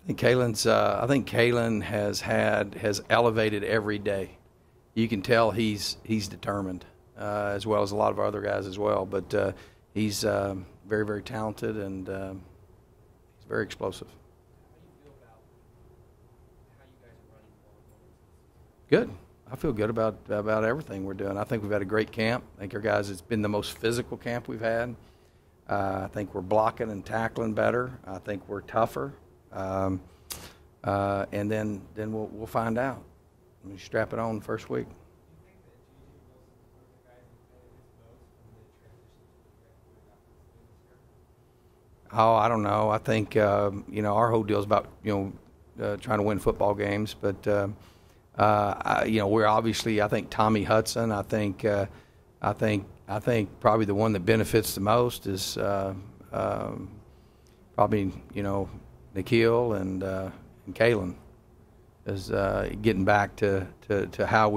I think Kalen has elevated every day. You can tell he's determined, as well as a lot of our other guys as well. But he's very, very talented, and he's very explosive. Good. I feel good about everything we're doing. I think we've had a great camp. I think our guys, it's been the most physical camp we've had. I think we're blocking and tackling better. I think we're tougher. And then we'll find out. We strap it on first week. Oh, I don't know. I think our whole deal is about trying to win football games, but we're obviously. I think Tommy Hudson. I think probably the one that benefits the most is probably Nikhil and Kalen is getting back to how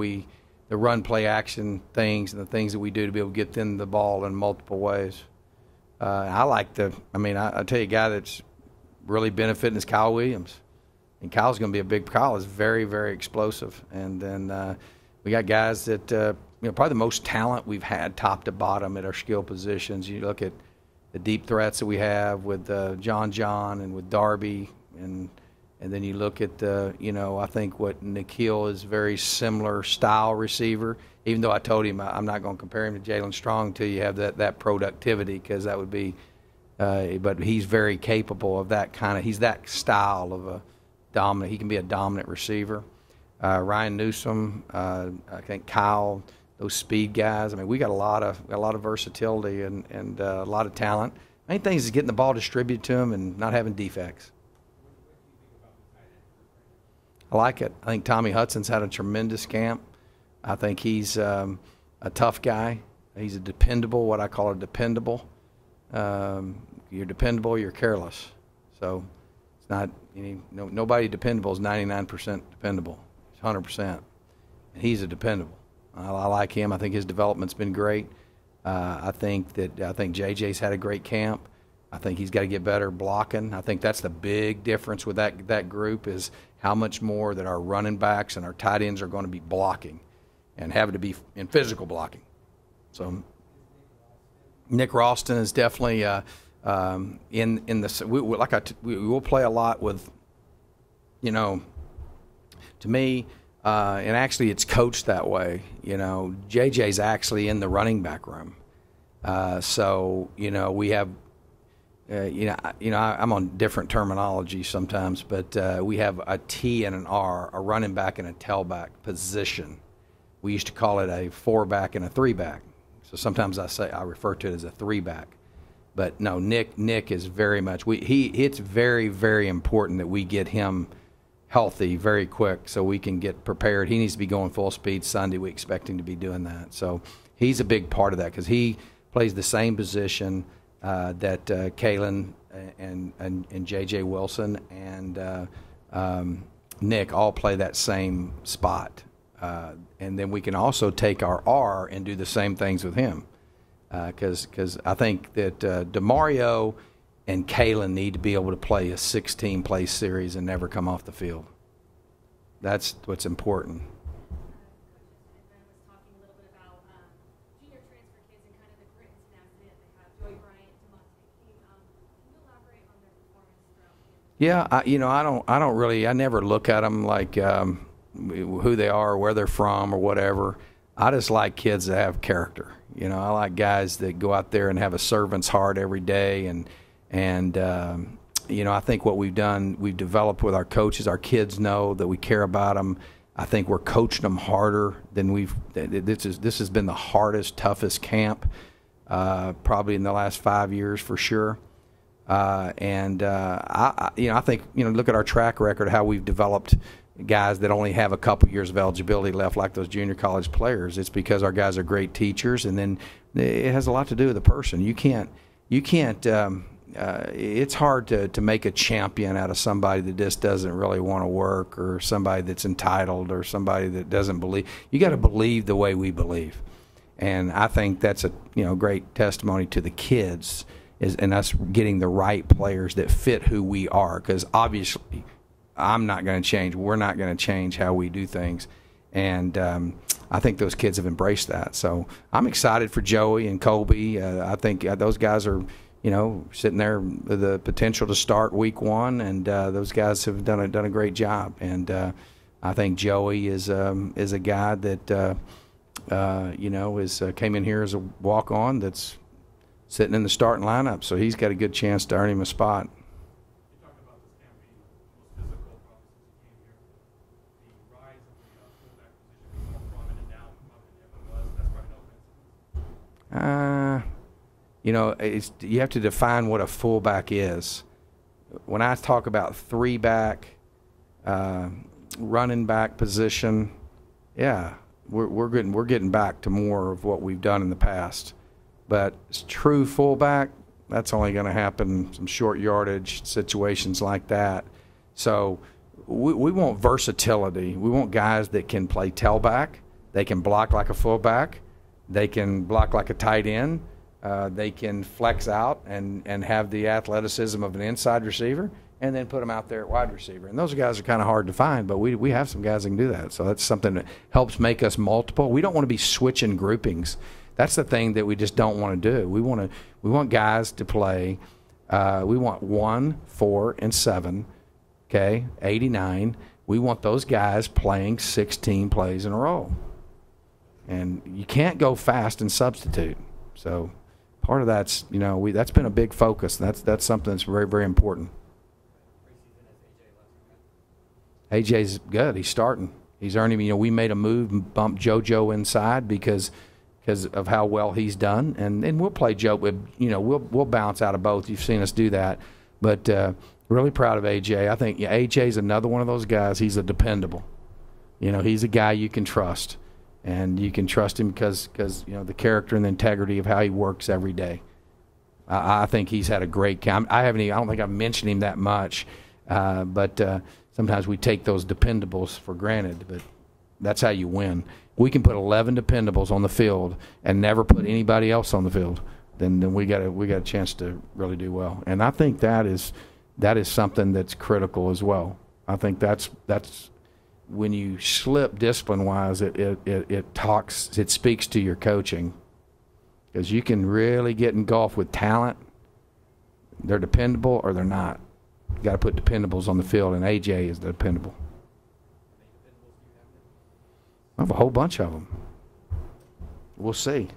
the run play action things and the things that we do to be able to get them the ball in multiple ways. I tell you, a guy that's really benefiting is Kyle Williams. And Kyle's going to be a big. Kyle is very, very explosive. And then we got guys that probably the most talent we've had top to bottom at our skill positions. You look at the deep threats that we have with John and with Darby, and then you look at I think what Nikhil is very similar style receiver. Even though I told him I'm not going to compare him to Jalen Strong until you have that productivity, because that would be. But he's very capable of that kind of. He's that style of a dominant. He can be a dominant receiver. Ryan Newsom, I think Kyle, those speed guys. I mean, we got a lot of versatility and a lot of talent. Main thing is getting the ball distributed to him and not having defects. I like it. I think Tommy Hudson's had a tremendous camp. I think he's a tough guy. He's a dependable, what I call a dependable. You're dependable, you're careless. So it's not nobody dependable is 99% dependable. It's 100%. And he's a dependable. I like him. I think his development's been great. I think JJ's had a great camp. I think he's got to get better blocking. I think that's the big difference with that group is how much more that our running backs and our tight ends are going to be blocking and having to be in physical blocking. So Nick Ralston is definitely in the we'll play a lot with, to me, and actually it's coached that way. JJ's actually in the running back room, so we have. I'm on different terminology sometimes, but we have a T and an R, a running back and a tailback position. We used to call it a 4-back and a 3-back. So sometimes I refer to it as a 3-back. But no, Nick is very much. It's very, very important that we get him healthy very quick so we can get prepared. He needs to be going full speed Sunday. We expect him to be doing that. So he's a big part of that because he plays the same position that Kalen and J.J. Wilson and Nick all play that same spot. And then we can also take our R and do the same things with him. Because I think that DeMario and Kalen need to be able to play a 16-play series and never come off the field. That's what's important. Yeah, I never look at them like who they are, or where they're from, or whatever. I just like kids that have character. I like guys that go out there and have a servant's heart every day, and I think what we've done, we've developed with our coaches. Our kids know that we care about them. I think we're coaching them harder than this has been the hardest, toughest camp probably in the last 5 years for sure. I think look at our track record, how we've developed guys that only have a couple years of eligibility left, like those junior college players. It's because our guys are great teachers, and then it has a lot to do with the person. You can't. It's hard to make a champion out of somebody that just doesn't really want to work, or somebody that's entitled, or somebody that doesn't believe. You got to believe the way we believe, and I think that's a great testimony to the kids. And us getting the right players that fit who we are, because obviously I'm not going to change. We're not going to change how we do things. And I think those kids have embraced that. So I'm excited for Joey and Colby. I think those guys are, sitting there with the potential to start week 1, and those guys have done a great job. And I think Joey is a guy that came in here as a walk-on that's sitting in the starting lineup. So he's got a good chance to earn him a spot. You have to define what a fullback is. When I talk about 3-back, running back position, yeah, we're getting back to more of what we've done in the past. But true fullback, that's only going to happen some short yardage situations like that. So we want versatility. We want guys that can play tailback. They can block like a fullback. They can block like a tight end. They can flex out and have the athleticism of an inside receiver, and then put them out there at wide receiver. And those guys are kind of hard to find, but we have some guys that can do that. So that's something that helps make us multiple. We don't want to be switching groupings. That's the thing that we just don't want to do. We want guys to play. We want 1, 4, and 7. Okay, 89. We want those guys playing 16 plays in a row. And you can't go fast and substitute. So part of that's, that's been a big focus. That's something that's very, very important. AJ's good. He's starting. He's earning. We made a move and bumped JoJo inside because of how well he's done, and we'll play Joe. We'll bounce out of both. You've seen us do that, but really proud of AJ. I think AJ's another one of those guys. He's a dependable. He's a guy you can trust. And you can trust him because the character and the integrity of how he works every day. I think he's had a great camp. I don't think I've mentioned him that much, but sometimes we take those dependables for granted. But that's how you win. We can put 11 dependables on the field and never put anybody else on the field. Then we got a chance to really do well. And I think that is something that's critical as well. I think that's. When you slip discipline-wise, it speaks to your coaching, because you can really get engulfed with talent. They're dependable or they're not. You got to put dependables on the field, and AJ is dependable. I have a whole bunch of them. We'll see.